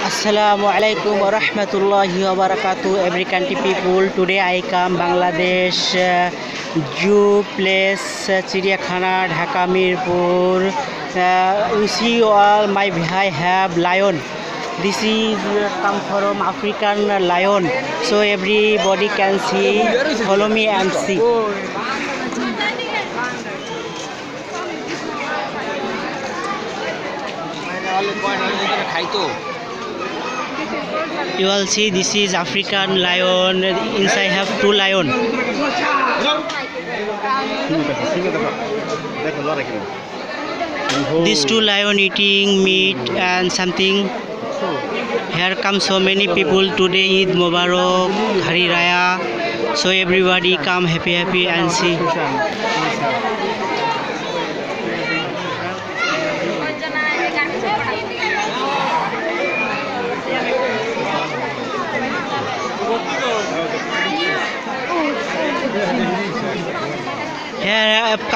Assalamu alaikum wa rahmatullahi wa barakatuh, every country people. Today I come Bangladesh Zoo place, Chiriyakhana, Dhaka, Mirpur. You see all my I have lion. This is come from African lion. So everybody can see. Follow me and see. You all see, this is African lion. Inside have two lion. These two lion eating meat and something. Here come so many people today. Eid Mubarak, Hari Raya. So everybody come happy and see.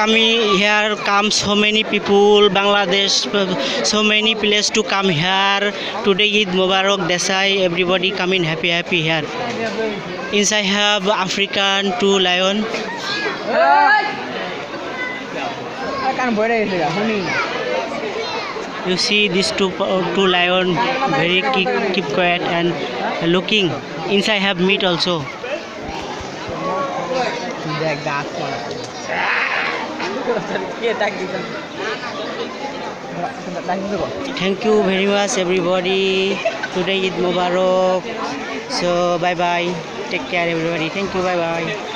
Here come so many people, Bangladesh, so many places to come here. Today Eid Mubarak Desai, everybody coming happy here. Inside have African two lion. You see these two lion very keep quiet and looking. Inside have meat also. Thank you very much everybody. Today Eid Mubarak. So bye bye. Take care everybody. Thank you. Bye bye.